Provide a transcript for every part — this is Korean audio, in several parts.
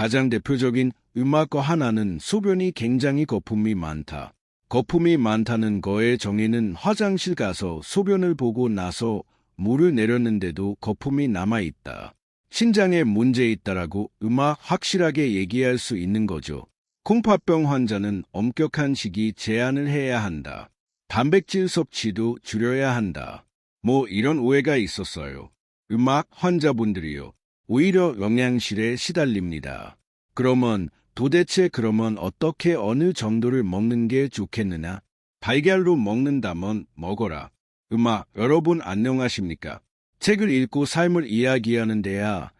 가장 대표적인 음악거 하나는 소변이 굉장히 거품이 많다. 거품이 많다는 거의 정의는 화장실 가서 소변을 보고 나서 물을 내렸는데도 거품이 남아있다. 신장에 문제 있다라고 확실하게 얘기할 수 있는 거죠. 콩팥병 환자는 엄격한 식이 제한을 해야 한다. 단백질 섭취도 줄여야 한다. 이런 오해가 있었어요. 환자분들이요. 오히려 영양실에 시달립니다. 도대체 어떻게 어느 정도를 먹는 게 좋겠느냐? 달걀로 먹는다면 먹어라. 여러분 안녕하십니까? 책을 읽고 삶을 이야기하는 데야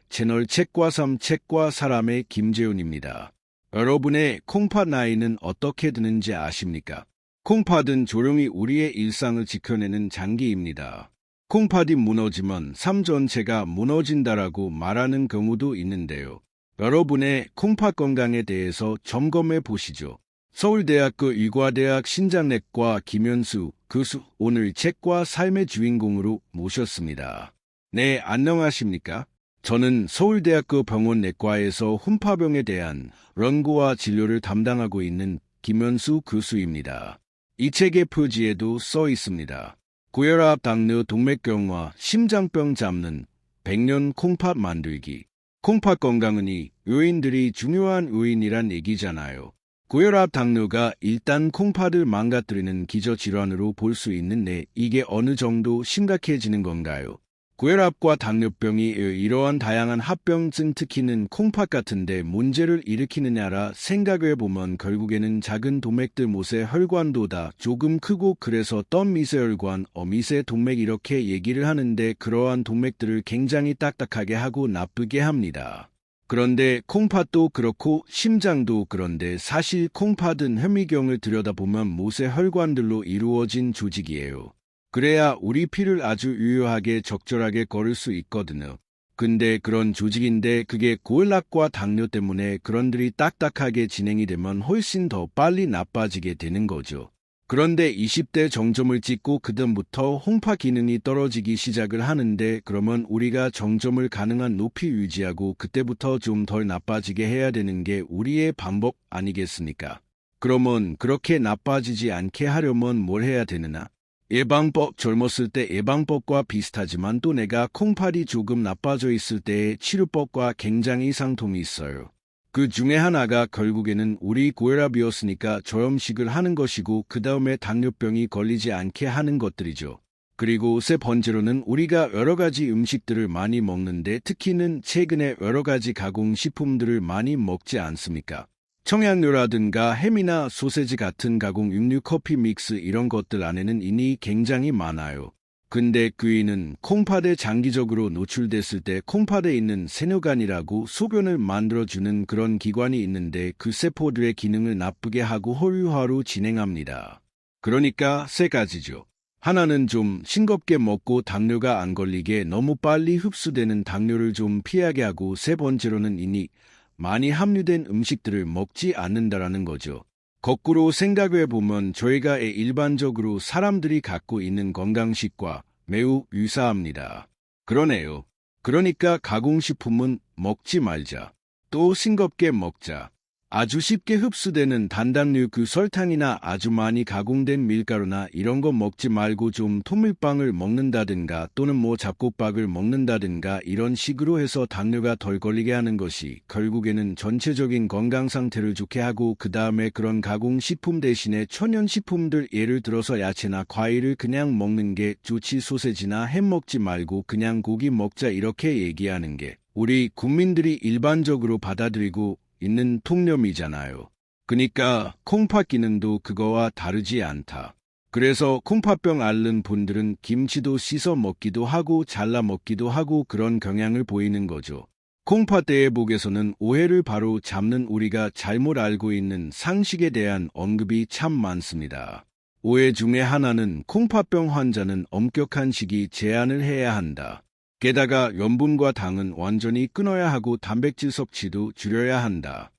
채널 책과 삶 책과 사람의 김재훈입니다. 여러분의 콩팥 나이는 어떻게 드는지 아십니까? 콩팥은 조용히 우리의 일상을 지켜내는 장기입니다. 콩팥이 무너지면 삶 전체가 무너진다라고 말하는 경우도 있는데요. 여러분의 콩팥 건강에 대해서 점검해 보시죠. 서울대학교 의과대학 신장내과 김현수 교수 오늘 책과 삶의 주인공으로 모셨습니다. 네, 안녕하십니까? 저는 서울대학교 병원내과에서 혼파병에 대한 연구와 진료를 담당하고 있는 김현수 교수입니다. 이 책의 표지에도 써 있습니다. 고혈압, 당뇨, 동맥경화, 심장병 잡는 100년 콩팥 만들기. 콩팥 건강은 이 요인들이 중요한 요인이란 얘기잖아요. 고혈압, 당뇨가 일단 콩팥을 망가뜨리는 기저질환으로 볼 수 있는데 이게 어느 정도 심각해지는 건가요? 고혈압과 당뇨병이 이러한 다양한 합병증 특히는 콩팥 같은데 문제를 일으키느냐라 생각해보면 결국에는 작은 동맥들 모세 혈관보다 조금 크고 그래서 미세혈관, 미세동맥 이렇게 얘기를 하는데 그러한 동맥들을 굉장히 딱딱하게 하고 나쁘게 합니다. 그런데 콩팥도 그렇고 심장도 그런데 사실 콩팥은 현미경을 들여다보면 모세혈관들로 이루어진 조직이에요. 그래야 우리 피를 아주 유효하게 적절하게 걸을 수 있거든요. 근데 그런 조직인데 그게 고혈압과 당뇨 때문에 그런들이 딱딱하게 진행이 되면 훨씬 더 빨리 나빠지게 되는 거죠. 그런데 20대 정점을 찍고 그다음부터 홍파 기능이 떨어지기 시작을 하는데 그러면 우리가 정점을 가능한 높이 유지하고 그때부터 좀 덜 나빠지게 해야 되는 게 우리의 방법 아니겠습니까? 그러면 그렇게 나빠지지 않게 하려면 뭘 해야 되느냐? 예방법, 젊었을 때 예방법과 비슷하지만 또 내가 콩팥이 조금 나빠져 있을 때의 치료법과 굉장히 상통이 있어요. 그 중에 하나가 결국에는 우리 고혈압이었으니까 저염식을 하는 것이고 그 다음에 당뇨병이 걸리지 않게 하는 것들이죠. 그리고 세 번째로는 우리가 여러 가지 음식들을 많이 먹는데 특히는 최근에 여러 가지 가공식품들을 많이 먹지 않습니까? 청양료라든가 햄이나 소세지 같은 가공 육류 커피 믹스 이런 것들 안에는 인이 굉장히 많아요. 근데 그 인은 콩팥에 장기적으로 노출됐을 때 콩팥에 있는 세뇨관이라고 소변을 만들어주는 그런 기관이 있는데 그 세포들의 기능을 나쁘게 하고 혈유화로 진행합니다. 그러니까 세 가지죠. 하나는 좀 싱겁게 먹고 당뇨가 안 걸리게 너무 빨리 흡수되는 당뇨를 좀 피하게 하고 세 번째로는 인이 많이 함유된 음식들을 먹지 않는다라는 거죠. 거꾸로 생각해보면 저희가 일반적으로 사람들이 갖고 있는 건강식과 매우 유사합니다. 그러네요. 그러니까 가공식품은 먹지 말자. 또 싱겁게 먹자. 아주 쉽게 흡수되는 단당류 그 설탕이나 아주 많이 가공된 밀가루나 이런 거 먹지 말고 좀 통밀빵을 먹는다든가 또는 잡곡밥을 먹는다든가 이런 식으로 해서 당뇨가 덜 걸리게 하는 것이 결국에는 전체적인 건강 상태를 좋게 하고 그 다음에 그런 가공식품 대신에 천연식품들 예를 들어서 야채나 과일을 그냥 먹는 게 좋지 소세지나 햄 먹지 말고 그냥 고기 먹자 이렇게 얘기하는 게 우리 국민들이 일반적으로 받아들이고 있는 통념이잖아요. 그니까 콩팥 기능도 그거와 다르지 않다. 그래서 콩팥병 앓는 분들은 김치도 씻어 먹기도 하고 잘라 먹기도 하고 그런 경향을 보이는 거죠. 콩팥 대회복에서는 오해를 바로 잡는 우리가 잘못 알고 있는 상식에 대한 언급이 참 많습니다. 오해 중에 하나는 콩팥병 환자는 엄격한 식이 제한을 해야 한다. 게다가 염분과 당은 완전히 끊어야 하고 단백질 섭취도 줄여야 한다.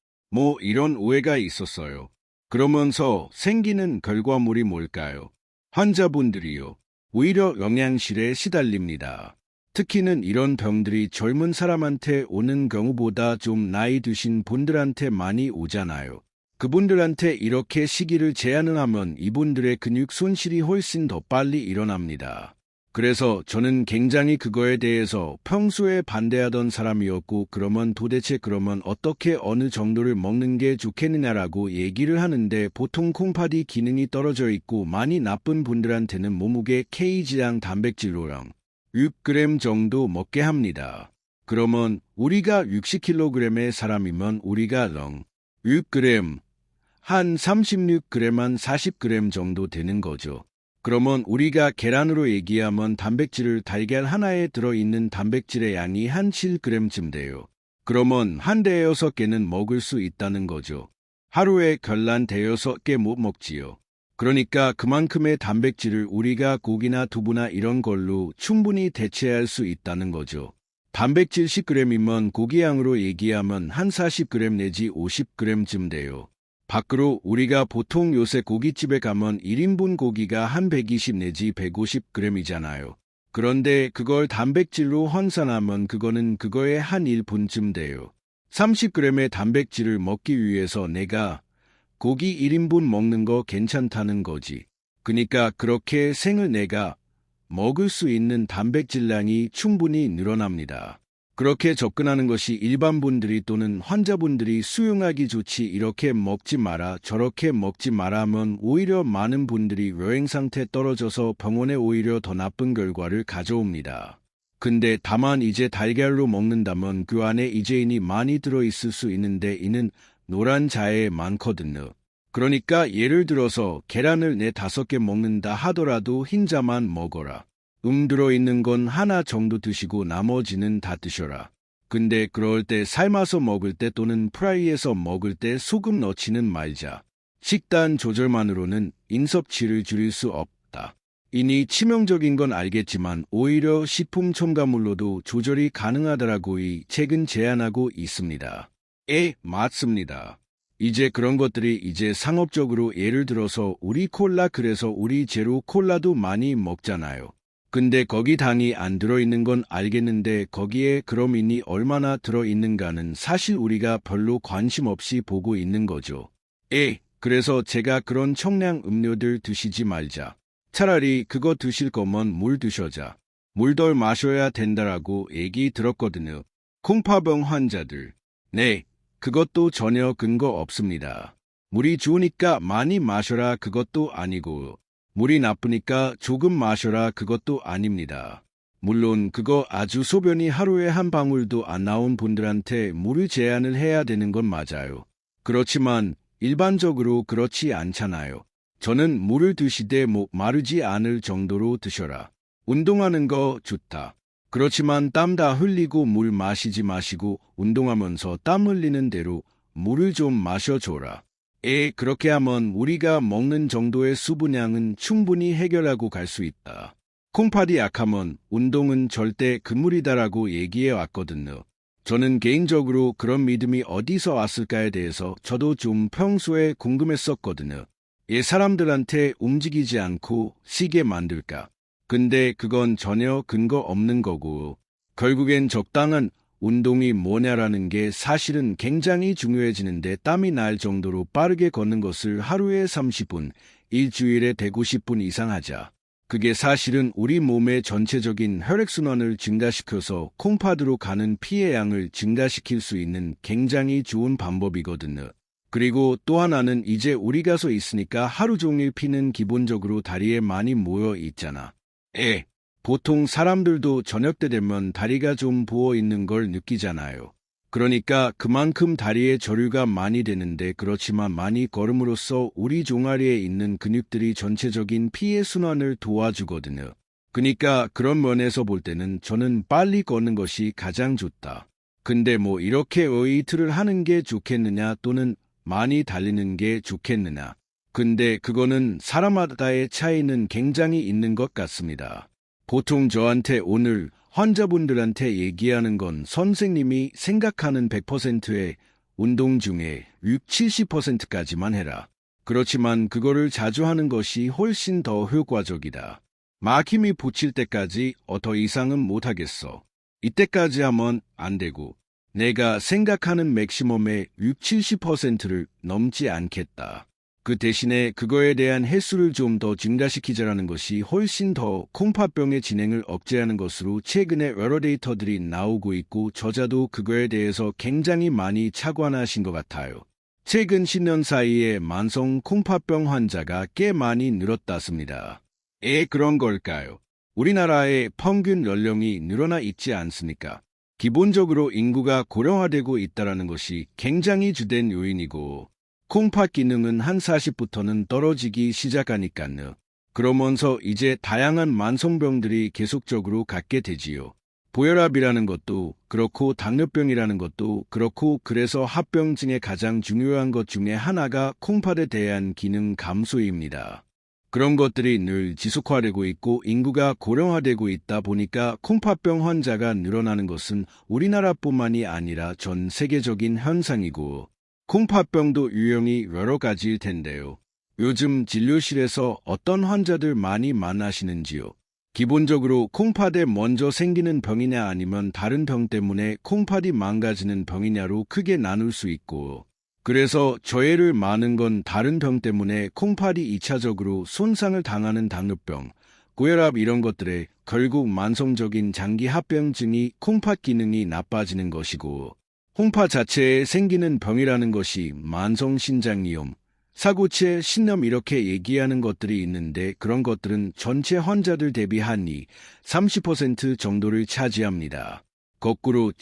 이런 오해가 있었어요. 그러면서 생기는 결과물이 뭘까요? 환자분들이요. 오히려 영양실에 시달립니다. 특히는 이런 병들이 젊은 사람한테 오는 경우보다 좀 나이 드신 분들한테 많이 오잖아요. 그분들한테 이렇게 시기를 제한을 하면 이분들의 근육 손실이 훨씬 더 빨리 일어납니다. 그래서 저는 굉장히 그거에 대해서 평소에 반대하던 사람이었고 그러면 어떻게 어느 정도를 먹는 게 좋겠느냐라고 얘기를 하는데 보통 콩팥이 기능이 떨어져 있고 많이 나쁜 분들한테는 몸무게 kg당 단백질로랑 6g 정도 먹게 합니다. 그러면 우리가 60kg의 사람이면 우리가 6g, 한 36g, 한 40g 정도 되는 거죠. 그러면 우리가 계란으로 얘기하면 단백질을 달걀 하나에 들어있는 단백질의 양이 한 7g쯤 돼요. 그러면 한 대여섯 개는 먹을 수 있다는 거죠. 하루에 계란 대여섯 개 못 먹지요. 그러니까 그만큼의 단백질을 우리가 고기나 두부나 이런 걸로 충분히 대체할 수 있다는 거죠. 단백질 10g이면 고기 양으로 얘기하면 한 40g 내지 50g쯤 돼요. 밖으로 우리가 보통 요새 고깃집에 가면 1인분 고기가 한 120 내지 150g이잖아요. 그런데 그걸 단백질로 환산하면 그거는 그거의 한 1분쯤 돼요. 30g의 단백질을 먹기 위해서 내가 고기 1인분 먹는 거 괜찮다는 거지. 그러니까 그렇게 생을 내가 먹을 수 있는 단백질량이 충분히 늘어납니다. 그렇게 접근하는 것이 일반 분들이 또는 환자분들이 수용하기 좋지 이렇게 먹지 마라 저렇게 먹지 마라 하면 오히려 많은 분들이 여행 상태 떨어져서 병원에 오히려 더 나쁜 결과를 가져옵니다. 근데 다만 이제 달걀로 먹는다면 그 안에 이제인이 많이 들어있을 수 있는데 이는 노란 자에 많거든요. 그러니까 예를 들어서 계란을 4-5개 먹는다 하더라도 흰자만 먹어라. 들어있는 건 하나 정도 드시고 나머지는 다 드셔라. 근데 그럴 때 삶아서 먹을 때 또는 프라이에서 먹을 때 소금 넣지는 말자. 식단 조절만으로는 인섭치를 줄일 수 없다. 이니 치명적인 건 알겠지만 오히려 식품 첨가물로도 조절이 가능하다라고 이 책은 제안하고 있습니다. 맞습니다. 이제 그런 것들이 이제 상업적으로 예를 들어서 우리 콜라 그래서 우리 제로 콜라도 많이 먹잖아요. 근데 거기 당이 안 들어있는 건 알겠는데 거기에 그럼 이니 얼마나 들어있는가는 사실 우리가 별로 관심 없이 보고 있는 거죠. 그래서 제가 그런 청량 음료들 드시지 말자. 차라리 그거 드실 거면 물 드셔자. 물 덜 마셔야 된다라고 얘기 들었거든요. 콩팥병 환자들. 네, 그것도 전혀 근거 없습니다. 물이 좋으니까 많이 마셔라 그것도 아니고 물이 나쁘니까 조금 마셔라 그것도 아닙니다. 물론 그거 아주 소변이 하루에 한 방울도 안 나온 분들한테 물을 제한을 해야 되는 건 맞아요. 그렇지만 일반적으로 그렇지 않잖아요. 저는 물을 드시되 목 마르지 않을 정도로 드셔라. 운동하는 거 좋다. 그렇지만 땀 다 흘리고 물 마시지 마시고 운동하면서 땀 흘리는 대로 물을 좀 마셔줘라. 그렇게 하면 우리가 먹는 정도의 수분량은 충분히 해결하고 갈 수 있다. 콩팥이 약하면 운동은 절대 금물이다라고 얘기해 왔거든요. 저는 개인적으로 그런 믿음이 어디서 왔을까에 대해서 저도 좀 평소에 궁금했었거든요. 사람들한테 움직이지 않고 쉬게 만들까? 근데 그건 전혀 근거 없는 거고 결국엔 적당한 운동이 뭐냐라는 게 사실은 굉장히 중요해지는데 땀이 날 정도로 빠르게 걷는 것을 하루에 30분, 일주일에 150분 이상 하자. 그게 사실은 우리 몸의 전체적인 혈액순환을 증가시켜서 콩팥으로 가는 피의 양을 증가시킬 수 있는 굉장히 좋은 방법이거든요. 그리고 또 하나는 이제 우리가 서 있으니까 하루 종일 피는 기본적으로 다리에 많이 모여 있잖아. 보통 사람들도 저녁 때 되면 다리가 좀 부어 있는 걸 느끼잖아요. 그러니까 그만큼 다리에 저류가 많이 되는데 그렇지만 많이 걸음으로써 우리 종아리에 있는 근육들이 전체적인 피의 순환을 도와주거든요. 그러니까 그런 면에서 볼 때는 저는 빨리 걷는 것이 가장 좋다. 근데 뭐 이렇게 이틀을 하는 게 좋겠느냐 또는 많이 달리는 게 좋겠느냐. 근데 그거는 사람마다의 차이는 굉장히 있는 것 같습니다. 보통 저한테 오늘 환자분들한테 얘기하는 건 선생님이 생각하는 100%의 운동 중에 60-70%까지만 해라. 그렇지만 그거를 자주 하는 것이 훨씬 더 효과적이다. 막힘이 붙일 때까지 더 이상은 못하겠어. 이때까지 하면 안 되고 내가 생각하는 맥시멈의 60-70%를 넘지 않겠다. 그 대신에 그거에 대한 횟수를 좀 더 증가시키자라는 것이 훨씬 더 콩팥병의 진행을 억제하는 것으로 최근에 여러 데이터들이 나오고 있고 저자도 그거에 대해서 굉장히 많이 착안하신 것 같아요. 최근 10년 사이에 만성 콩팥병 환자가 꽤 많이 늘었다습니다. 그런 걸까요? 우리나라의 평균 연령이 늘어나 있지 않습니까? 기본적으로 인구가 고령화되고 있다는 것이 굉장히 주된 요인이고 콩팥 기능은 한 40부터는 떨어지기 시작하니까요. 그러면서 이제 다양한 만성병들이 계속적으로 갖게 되지요. 고혈압이라는 것도 그렇고 당뇨병이라는 것도 그렇고 그래서 합병증의 가장 중요한 것 중에 하나가 콩팥에 대한 기능 감소입니다. 그런 것들이 늘 지속화되고 있고 인구가 고령화되고 있다 보니까 콩팥병 환자가 늘어나는 것은 우리나라뿐만이 아니라 전 세계적인 현상이고 콩팥병도 유형이 여러 가지일 텐데요. 요즘 진료실에서 어떤 환자들 많이 만나시는지요? 기본적으로 콩팥에 먼저 생기는 병이냐 아니면 다른 병 때문에 콩팥이 망가지는 병이냐로 크게 나눌 수 있고 그래서 저해를 많은 건 다른 병 때문에 콩팥이 2차적으로 손상을 당하는 당뇨병, 고혈압 이런 것들에 결국 만성적인 장기 합병증이 콩팥 기능이 나빠지는 것이고 콩팥 자체에 생기는 병이라는 것이 만성신장이염, 사고체, 신염 이렇게 얘기하는 것들이 있는데 그런 것들은 전체 환자들 대비 한 30% 정도를 차지합니다. 거꾸로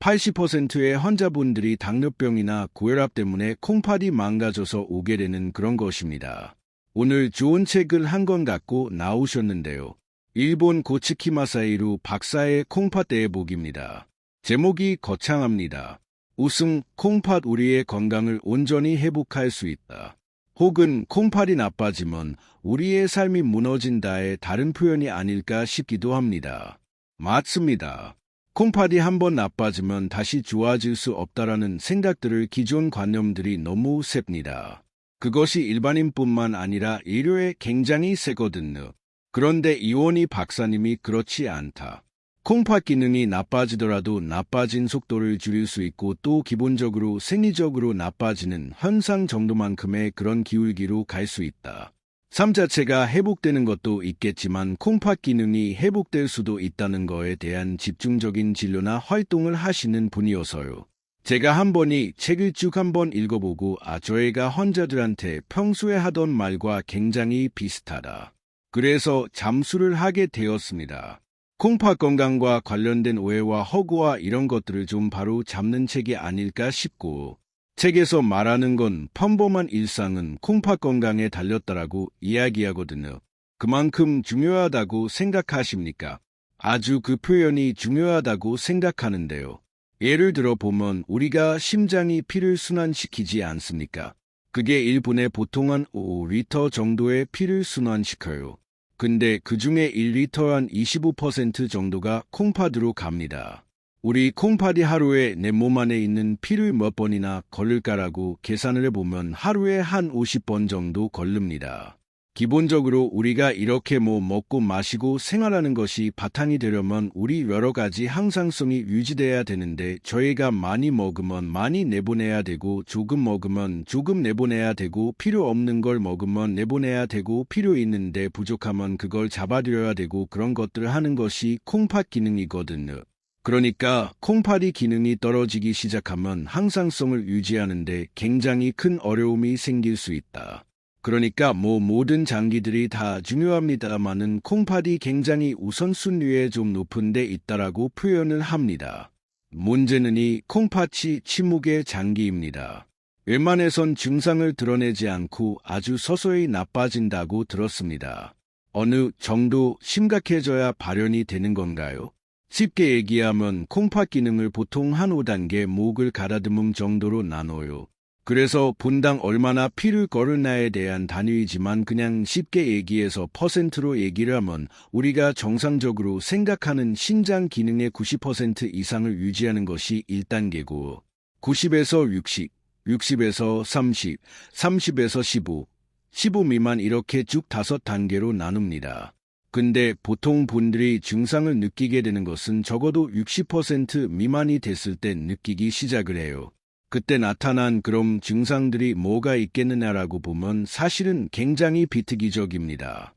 80%의 환자분들이 당뇨병이나 고혈압 때문에 콩팥이 망가져서 오게 되는 그런 것입니다. 오늘 좋은 책을 한 권 갖고 나오셨는데요. 일본 고츠키마사이루 박사의 콩팥 대회복입니다. 제목이 거창합니다. 우승, 콩팥 우리의 건강을 온전히 회복할 수 있다. 혹은 콩팥이 나빠지면 우리의 삶이 무너진다의 다른 표현이 아닐까 싶기도 합니다. 맞습니다. 콩팥이 한번 나빠지면 다시 좋아질 수 없다라는 생각들을 기존 관념들이 너무 셉니다. 그것이 일반인뿐만 아니라 의료에 굉장히 세거든요. 그런데 이원희 박사님이 그렇지 않다. 콩팥 기능이 나빠지더라도 나빠진 속도를 줄일 수 있고 또 기본적으로 생리적으로 나빠지는 현상 정도만큼의 그런 기울기로 갈 수 있다. 삶 자체가 회복되는 것도 있겠지만 콩팥 기능이 회복될 수도 있다는 거에 대한 집중적인 진료나 활동을 하시는 분이어서요. 제가 한 번이 책을 쭉 한번 읽어보고 저희가 환자들한테 평소에 하던 말과 굉장히 비슷하다. 그래서 잠수를 하게 되었습니다. 콩팥 건강과 관련된 오해와 허구와 이런 것들을 좀 바로 잡는 책이 아닐까 싶고 책에서 말하는 건 평범한 일상은 콩팥 건강에 달렸다라고 이야기하거든요. 그만큼 중요하다고 생각하십니까? 아주 그 표현이 중요하다고 생각하는데요. 예를 들어 보면 우리가 심장이 피를 순환시키지 않습니까? 그게 1분에 보통 한 5리터 정도의 피를 순환시켜요. 근데 그 중에 1리터 한 25% 정도가 콩팥으로 갑니다. 우리 콩팥이 하루에 내 몸 안에 있는 피를 몇 번이나 걸릴까라고 계산을 해보면 하루에 한 50번 정도 걸립니다. 기본적으로 우리가 이렇게 먹고 마시고 생활하는 것이 바탕이 되려면 우리 여러 가지 항상성이 유지돼야 되는데 저희가 많이 먹으면 많이 내보내야 되고 조금 먹으면 조금 내보내야 되고 필요 없는 걸 먹으면 내보내야 되고 필요 있는데 부족하면 그걸 잡아들여야 되고 그런 것들을 하는 것이 콩팥 기능이거든요. 그러니까 콩팥이 기능이 떨어지기 시작하면 항상성을 유지하는데 굉장히 큰 어려움이 생길 수 있다. 그러니까 모든 장기들이 다 중요합니다만은 콩팥이 굉장히 우선순위에 좀 높은 데 있다라고 표현을 합니다. 문제는 이 콩팥이 침묵의 장기입니다. 웬만해선 증상을 드러내지 않고 아주 서서히 나빠진다고 들었습니다. 어느 정도 심각해져야 발현이 되는 건가요? 쉽게 얘기하면 콩팥 기능을 보통 한 5단계 목을 가다듬음 정도로 나눠요. 그래서 분당 얼마나 피를 거르나에 대한 단위이지만 그냥 쉽게 얘기해서 퍼센트로 얘기를 하면 우리가 정상적으로 생각하는 신장 기능의 90% 이상을 유지하는 것이 1단계고 90에서 60, 60에서 30, 30에서 15, 15 미만 이렇게 쭉 5단계로 나눕니다. 근데 보통 분들이 증상을 느끼게 되는 것은 적어도 60% 미만이 됐을 때 느끼기 시작을 해요. 그때 나타난 그런 증상들이 뭐가 있겠느냐라고 보면 사실은 굉장히 비특이적입니다.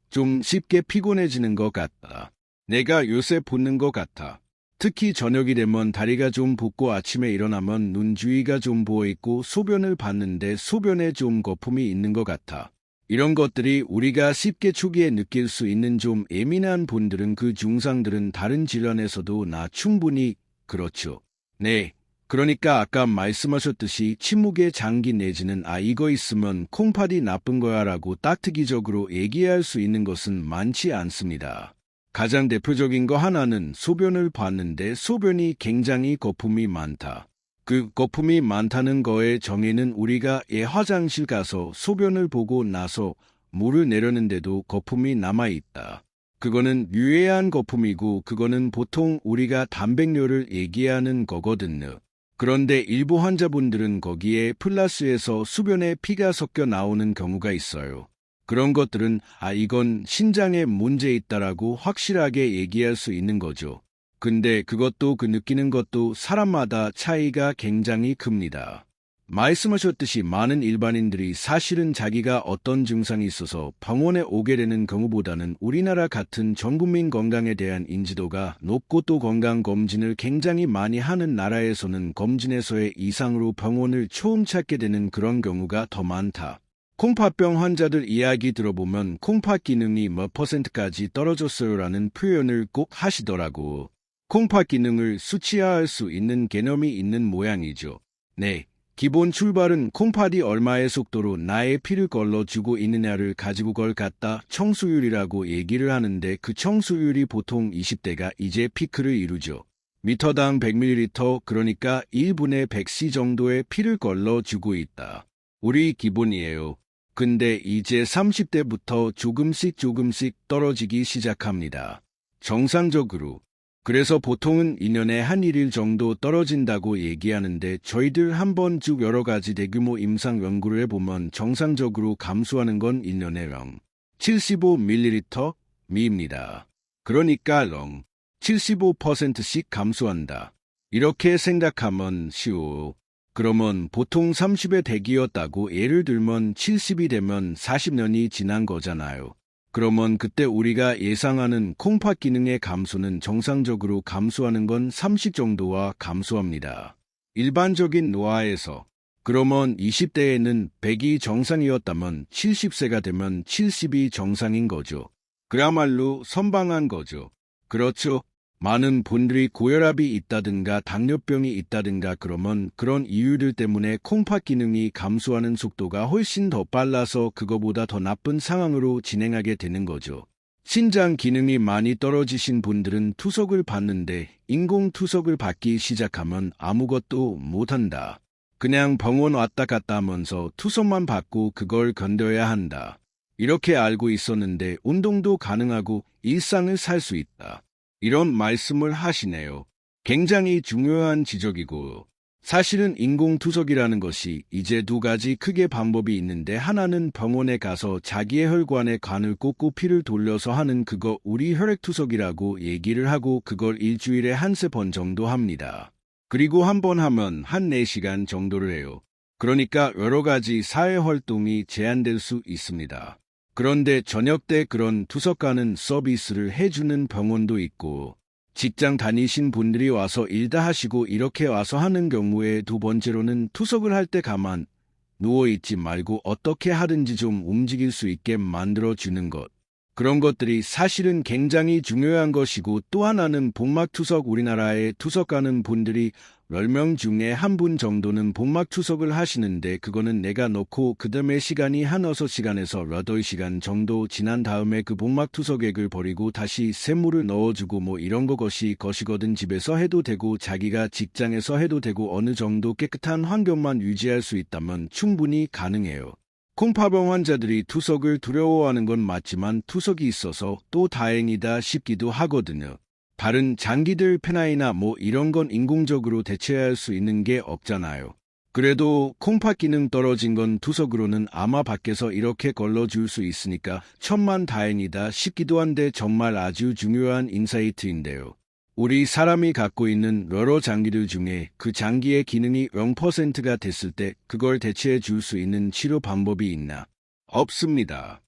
좀 쉽게 피곤해지는 것 같다. 내가 요새 붓는 것 같아. 특히 저녁이 되면 다리가 좀 붓고 아침에 일어나면 눈 주위가 좀 부어있고 소변을 봤는데 소변에 좀 거품이 있는 것 같아. 이런 것들이 우리가 쉽게 초기에 느낄 수 있는 좀 예민한 분들은 그 증상들은 다른 질환에서도 충분히 그렇죠. 네. 그러니까 아까 말씀하셨듯이 침묵의 장기 내지는 이거 있으면 콩팥이 나쁜 거야 라고 딱특이적으로 얘기할 수 있는 것은 많지 않습니다. 가장 대표적인 거 하나는 소변을 봤는데 소변이 굉장히 거품이 많다. 그 거품이 많다는 거의 정의는 우리가 화장실 가서 소변을 보고 나서 물을 내렸는데도 거품이 남아있다. 그거는 유해한 거품이고 그거는 보통 우리가 단백뇨를 얘기하는 거거든요. 그런데 일부 환자분들은 거기에 플러스에서 소변에 피가 섞여 나오는 경우가 있어요. 그런 것들은 이건 신장에 문제 있다라고 확실하게 얘기할 수 있는 거죠. 근데 그것도 그 느끼는 것도 사람마다 차이가 굉장히 큽니다. 말씀하셨듯이 많은 일반인들이 사실은 자기가 어떤 증상이 있어서 병원에 오게 되는 경우보다는 우리나라 같은 전국민 건강에 대한 인지도가 높고 또 건강검진을 굉장히 많이 하는 나라에서는 검진에서의 이상으로 병원을 처음 찾게 되는 그런 경우가 더 많다. 콩팥병 환자들 이야기 들어보면 콩팥 기능이 몇 %까지 떨어졌어요라는 표현을 꼭 하시더라고. 콩팥 기능을 수치화할 수 있는 개념이 있는 모양이죠. 네. 기본 출발은 콩팥이 얼마의 속도로 나의 피를 걸러주고 있느냐를 가지고 그걸 갖다 청수율이라고 얘기를 하는데 그 청수율이 보통 20대가 이제 피크를 이루죠. 미터당 100ml 그러니까 1분에 100c 정도의 피를 걸러주고 있다. 우리 기본이에요. 근데 이제 30대부터 조금씩 떨어지기 시작합니다. 정상적으로. 그래서 보통은 2년에 한 1일 정도 떨어진다고 얘기하는데 저희들 한번 쭉 여러 가지 대규모 임상 연구를 해보면 정상적으로 감소하는 건 1년에 0.75ml 미입니다. 그러니까 0.75%씩 감소한다. 이렇게 생각하면 쉬워요. 그러면 보통 30의 대기였다고 예를 들면 70이 되면 40년이 지난 거잖아요. 그러면 그때 우리가 예상하는 콩팥 기능의 감소는 정상적으로 감소하는 건 30 정도와 감소합니다. 일반적인 노화에서. 그러면 20대에는 100이 정상이었다면 70세가 되면 70이 정상인 거죠. 그야말로 선방한 거죠. 그렇죠. 많은 분들이 고혈압이 있다든가 당뇨병이 있다든가 그러면 그런 이유들 때문에 콩팥 기능이 감소하는 속도가 훨씬 더 빨라서 그거보다 더 나쁜 상황으로 진행하게 되는 거죠. 신장 기능이 많이 떨어지신 분들은 투석을 받는데 인공 투석을 받기 시작하면 아무것도 못한다. 그냥 병원 왔다 갔다 하면서 투석만 받고 그걸 견뎌야 한다. 이렇게 알고 있었는데 운동도 가능하고 일상을 살 수 있다. 이런 말씀을 하시네요. 굉장히 중요한 지적이고 사실은 인공투석이라는 것이 이제 두 가지 크게 방법이 있는데 하나는 병원에 가서 자기의 혈관에 관을 꽂고 피를 돌려서 하는 그거 우리 혈액투석이라고 얘기를 하고 그걸 일주일에 한 3번 정도 합니다. 그리고 한 번 하면 한 4시간 정도를 해요. 그러니까 여러 가지 사회활동이 제한될 수 있습니다. 그런데 저녁 때 그런 투석가는 서비스를 해주는 병원도 있고 직장 다니신 분들이 와서 일 다 하시고 이렇게 와서 하는 경우에 두 번째로는 투석을 할 때 가만 누워있지 말고 어떻게 하든지 좀 움직일 수 있게 만들어주는 것. 그런 것들이 사실은 굉장히 중요한 것이고 또 하나는 복막투석 우리나라에 투석가는 분들이 10명 중에 한 분 정도는 복막투석을 하시는데 그거는 내가 넣고 그 다음에 시간이 한 6시간에서 8시간 정도 지난 다음에 그 복막투석액을 버리고 다시 샘물을 넣어주고 이런 것이거든 집에서 해도 되고 자기가 직장에서 해도 되고 어느 정도 깨끗한 환경만 유지할 수 있다면 충분히 가능해요. 콩팥병 환자들이 투석을 두려워하는 건 맞지만 투석이 있어서 또 다행이다 싶기도 하거든요. 다른 장기들 페나이나 이런 건 인공적으로 대체할 수 있는 게 없잖아요. 그래도 콩팥 기능 떨어진 건 투석으로는 아마 밖에서 이렇게 걸러줄 수 있으니까 천만 다행이다 싶기도 한데 정말 아주 중요한 인사이트인데요. 우리 사람이 갖고 있는 여러 장기들 중에 그 장기의 기능이 0%가 됐을 때 그걸 대체해 줄 수 있는 치료 방법이 있나? 없습니다.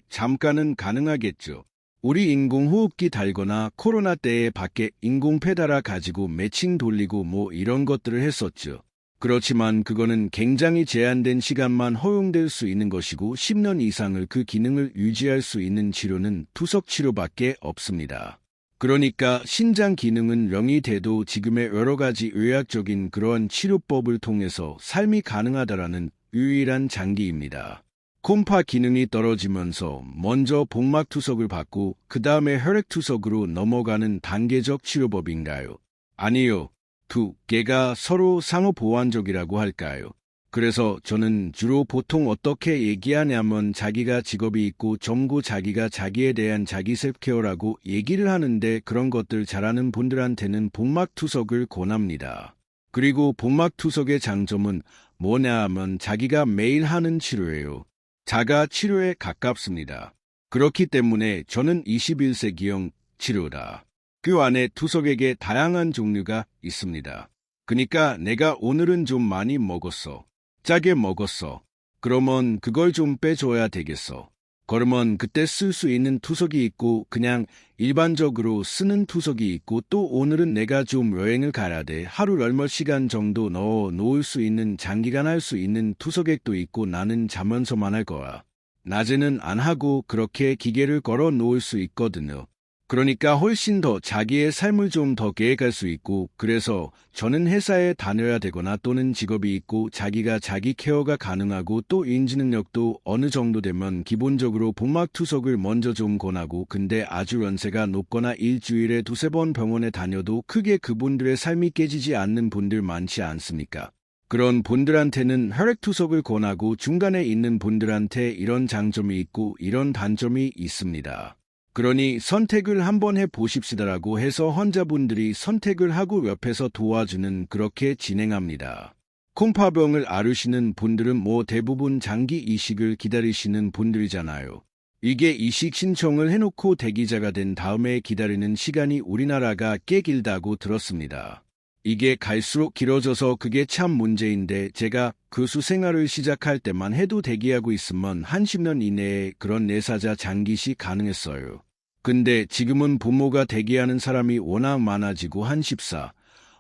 잠깐은 가능하겠죠. 우리 인공호흡기 달거나 코로나 때에 밖에 인공폐 달아 가지고 매칭 돌리고 뭐 이런 것들을 했었죠. 그렇지만 그거는 굉장히 제한된 시간만 허용될 수 있는 것이고 10년 이상을 그 기능을 유지할 수 있는 치료는 투석 치료밖에 없습니다. 그러니까 신장 기능은 0이 돼도 지금의 여러 가지 의학적인 그러한 치료법을 통해서 삶이 가능하다라는 유일한 장기입니다. 콩팥 기능이 떨어지면서 먼저 복막 투석을 받고 그 다음에 혈액 투석으로 넘어가는 단계적 치료법인가요? 아니요. 두 개가 서로 상호 보완적이라고 할까요? 그래서 저는 주로 보통 어떻게 얘기하냐면 자기가 직업이 있고 전부 자기가 자기에 대한 자기 셀프케어라고 얘기를 하는데 그런 것들 잘하는 분들한테는 복막 투석을 권합니다. 그리고 복막 투석의 장점은 뭐냐 하면 자기가 매일 하는 치료예요. 자가 치료에 가깝습니다. 그렇기 때문에 저는 21세기형 치료다. 그 안에 투석에게 다양한 종류가 있습니다. 그러니까 내가 오늘은 좀 많이 먹었어. 짜게 먹었어. 그러면 그걸 좀 빼줘야 되겠어. 그러면 그때 쓸 수 있는 투석이 있고 그냥 일반적으로 쓰는 투석이 있고 또 오늘은 내가 좀 여행을 가야 돼. 하루 얼마 시간 정도 넣어 놓을 수 있는 장기간 할 수 있는 투석액도 있고 나는 자면서만 할 거야. 낮에는 안 하고 그렇게 기계를 걸어 놓을 수 있거든요. 그러니까 훨씬 더 자기의 삶을 좀 더 계획할 수 있고 그래서 저는 회사에 다녀야 되거나 또는 직업이 있고 자기가 자기 케어가 가능하고 또 인지 능력도 어느 정도 되면 기본적으로 복막 투석을 먼저 좀 권하고 근데 아주 연세가 높거나 일주일에 두세 번 병원에 다녀도 크게 그분들의 삶이 깨지지 않는 분들 많지 않습니까? 그런 분들한테는 혈액 투석을 권하고 중간에 있는 분들한테 이런 장점이 있고 이런 단점이 있습니다. 그러니 선택을 한번 해보십시다라고 해서 환자분들이 선택을 하고 옆에서 도와주는 그렇게 진행합니다. 콩팥병을 앓으시는 분들은 뭐 대부분 장기 이식을 기다리시는 분들이잖아요. 이게 이식 신청을 해놓고 대기자가 된 다음에 기다리는 시간이 우리나라가 꽤 길다고 들었습니다. 이게 갈수록 길어져서 그게 참 문제인데 제가 교수 생활을 시작할 때만 해도 대기하고 있으면 한 10년 이내에 그런 내사자 장기식 가능했어요. 근데 지금은 부모가 대기하는 사람이 워낙 많아지고 한 14,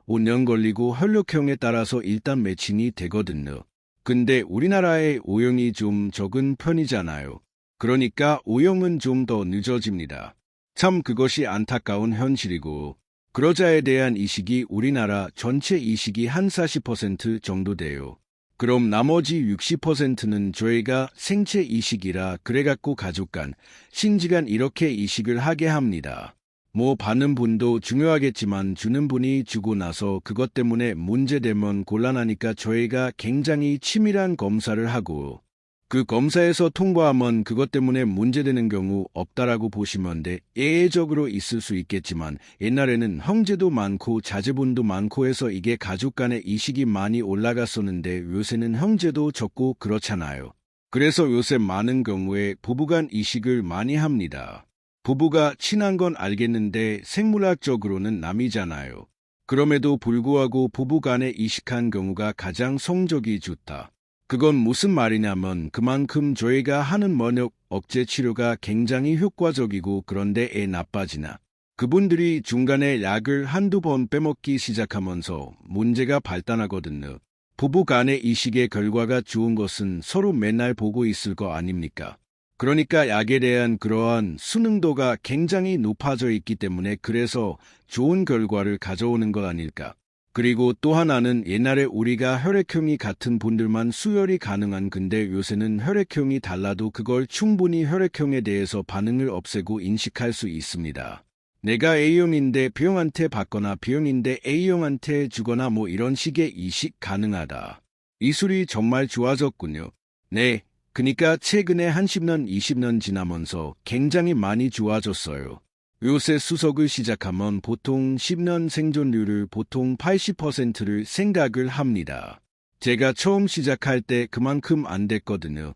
5년 걸리고 혈육형에 따라서 일단 매칭이 되거든요. 근데 우리나라의 O형이 좀 적은 편이잖아요. 그러니까 O형은 좀 더 늦어집니다. 참 그것이 안타까운 현실이고 그러자에 대한 이식이 우리나라 전체 이식이 한 40% 정도 돼요. 그럼 나머지 60%는 저희가 생체 이식이라 그래갖고 가족간, 신지간 이렇게 이식을 하게 합니다. 뭐 받는 분도 중요하겠지만 주는 분이 주고 나서 그것 때문에 문제되면 곤란하니까 저희가 굉장히 치밀한 검사를 하고 그 검사에서 통과하면 그것 때문에 문제되는 경우 없다라고 보시면 돼. 예외적으로 있을 수 있겠지만 옛날에는 형제도 많고 자제분도 많고 해서 이게 가족 간의 이식이 많이 올라갔었는데 요새는 형제도 적고 그렇잖아요. 그래서 요새 많은 경우에 부부간 이식을 많이 합니다. 부부가 친한 건 알겠는데 생물학적으로는 남이잖아요. 그럼에도 불구하고 부부간에 이식한 경우가 가장 성적이 좋다. 그건 무슨 말이냐면 그만큼 저희가 하는 면역 억제 치료가 굉장히 효과적이고 그런데 애 나빠지나. 그분들이 중간에 약을 한두 번 빼먹기 시작하면서 문제가 발단하거든요. 부부 간의 이식의 결과가 좋은 것은 서로 맨날 보고 있을 거 아닙니까? 그러니까 약에 대한 그러한 수능도가 굉장히 높아져 있기 때문에 그래서 좋은 결과를 가져오는 것 아닐까. 그리고 또 하나는 옛날에 우리가 혈액형이 같은 분들만 수혈이 가능한 근데 요새는 혈액형이 달라도 그걸 충분히 혈액형에 대해서 반응을 없애고 인식할 수 있습니다. 내가 A형인데 B형한테 받거나 B형인데 A형한테 주거나 뭐 이런 식의 이식 가능하다. 이술이 정말 좋아졌군요. 네, 그니까 최근에 한 10년, 20년 지나면서 굉장히 많이 좋아졌어요. 요새 수석을 시작하면 보통 10년 생존율을 보통 80%를 생각을 합니다. 제가 처음 시작할 때 그만큼 안 됐거든요.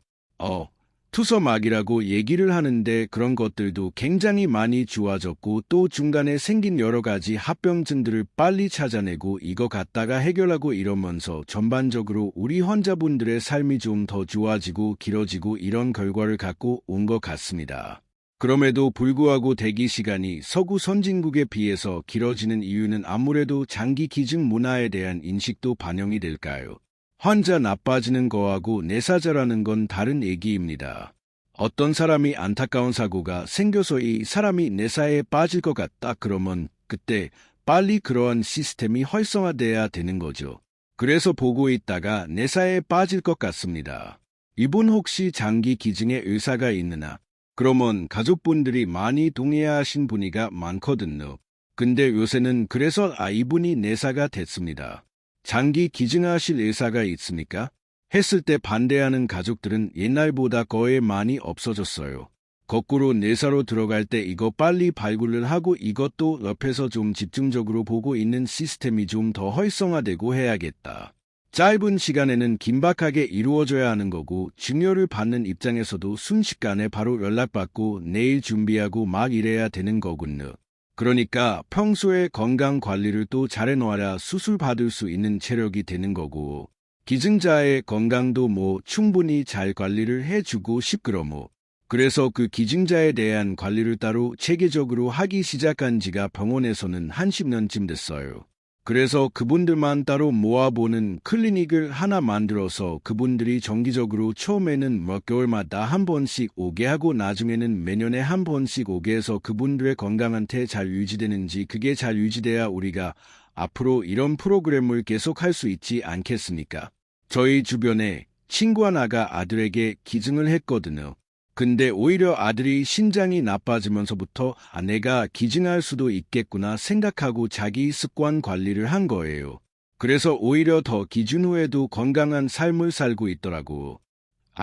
투서막이라고 얘기를 하는데 그런 것들도 굉장히 많이 좋아졌고 또 중간에 생긴 여러 가지 합병증들을 빨리 찾아내고 이거 갖다가 해결하고 이러면서 전반적으로 우리 환자분들의 삶이 좀 더 좋아지고 길어지고 이런 결과를 갖고 온 것 같습니다. 그럼에도 불구하고 대기 시간이 서구 선진국에 비해서 길어지는 이유는 아무래도 장기 기증 문화에 대한 인식도 반영이 될까요? 환자 나빠지는 거하고 내사자라는 건 다른 얘기입니다. 어떤 사람이 안타까운 사고가 생겨서 이 사람이 내사에 빠질 것 같다 그러면 그때 빨리 그러한 시스템이 활성화돼야 되는 거죠. 그래서 보고 있다가 내사에 빠질 것 같습니다. 이분 혹시 장기 기증에 의사가 있느냐? 그러면 가족분들이 많이 동의하신 분이가 많거든요. 근데 요새는 그래서 이분이 내사가 됐습니다. 장기 기증하실 의사가 있습니까? 했을 때 반대하는 가족들은 옛날보다 거의 많이 없어졌어요. 거꾸로 내사로 들어갈 때 이거 빨리 발굴을 하고 이것도 옆에서 좀 집중적으로 보고 있는 시스템이 좀 더 활성화되고 해야겠다. 짧은 시간에는 긴박하게 이루어져야 하는 거고 증여를 받는 입장에서도 순식간에 바로 연락받고 내일 준비하고 막 이래야 되는 거군요. 그러니까 평소에 건강 관리를 또 잘해놓아야 수술 받을 수 있는 체력이 되는 거고 기증자의 건강도 충분히 잘 관리를 해주고 싶그러모. 그래서 그 기증자에 대한 관리를 따로 체계적으로 하기 시작한 지가 병원에서는 한 10년쯤 됐어요. 그래서 그분들만 따로 모아보는 클리닉을 하나 만들어서 그분들이 정기적으로 처음에는 몇 개월마다 한 번씩 오게 하고 나중에는 매년에 한 번씩 오게 해서 그분들의 건강한테 잘 유지되는지 그게 잘 유지돼야 우리가 앞으로 이런 프로그램을 계속할 수 있지 않겠습니까? 저희 주변에 친구 하나가 아들에게 기증을 했거든요. 근데 오히려 아들이 신장이 나빠지면서부터 내가 기증할 수도 있겠구나 생각하고 자기 습관 관리를 한 거예요. 그래서 오히려 더 기증 후에도 건강한 삶을 살고 있더라고.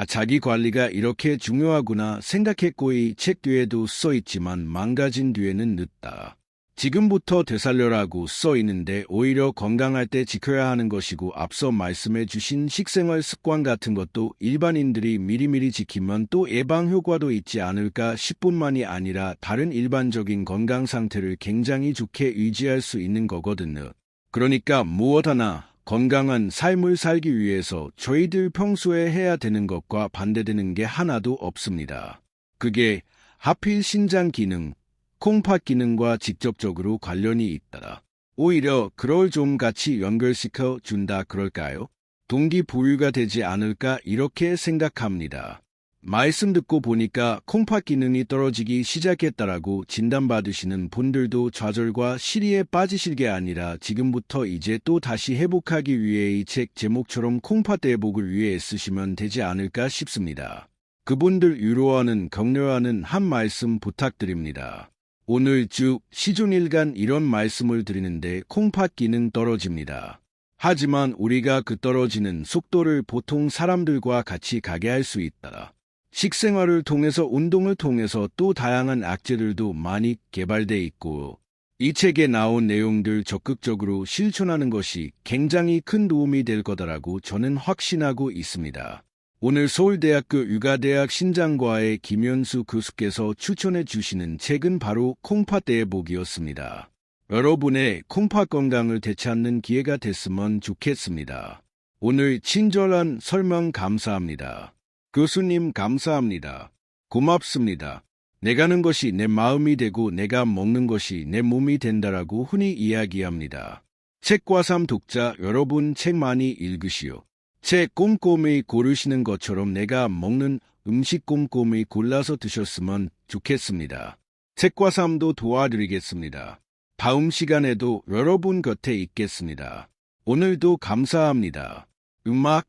자기 관리가 이렇게 중요하구나 생각했고 이 책 뒤에도 써있지만 망가진 뒤에는 늦다. 지금부터 되살려라고 써있는데 오히려 건강할 때 지켜야 하는 것이고 앞서 말씀해 주신 식생활 습관 같은 것도 일반인들이 미리미리 지키면 또 예방 효과도 있지 않을까 싶뿐만이 아니라 다른 일반적인 건강 상태를 굉장히 좋게 유지할 수 있는 거거든요. 그러니까 무엇 하나 건강한 삶을 살기 위해서 저희들 평소에 해야 되는 것과 반대되는 게 하나도 없습니다. 그게 하필 신장 기능, 콩팥 기능과 직접적으로 관련이 있다. 오히려 그걸 좀 같이 연결시켜 준다 그럴까요? 동기부여가 되지 않을까 이렇게 생각합니다. 말씀 듣고 보니까 콩팥 기능이 떨어지기 시작했다라고 진단받으시는 분들도 좌절과 시리에 빠지실 게 아니라 지금부터 이제 또 다시 회복하기 위해 이 책 제목처럼 콩팥 회복을 위해 쓰시면 되지 않을까 싶습니다. 그분들 위로하는 격려하는 한 말씀 부탁드립니다. 오늘 쭉 시종일관 이런 말씀을 드리는데 콩팥 기능 떨어집니다. 하지만 우리가 그 떨어지는 속도를 보통 사람들과 같이 가게 할 수 있다. 식생활을 통해서 운동을 통해서 또 다양한 악재들도 많이 개발돼 있고 이 책에 나온 내용들 적극적으로 실천하는 것이 굉장히 큰 도움이 될 거다라고 저는 확신하고 있습니다. 오늘 서울대학교 의과대학 신장과의 김현수 교수께서 추천해 주시는 책은 바로 콩팥 회복이었습니다. 여러분의 콩팥 건강을 되찾는 기회가 됐으면 좋겠습니다. 오늘 친절한 설명 감사합니다. 교수님 감사합니다. 고맙습니다. 내가 하는 것이 내 마음이 되고 내가 먹는 것이 내 몸이 된다라고 흔히 이야기합니다. 책과 삶 독자 여러분 책 많이 읽으시오. 책 꼼꼼히 고르시는 것처럼 내가 먹는 음식 꼼꼼히 골라서 드셨으면 좋겠습니다. 책과 삶도 도와드리겠습니다. 다음 시간에도 여러분 곁에 있겠습니다. 오늘도 감사합니다. 음악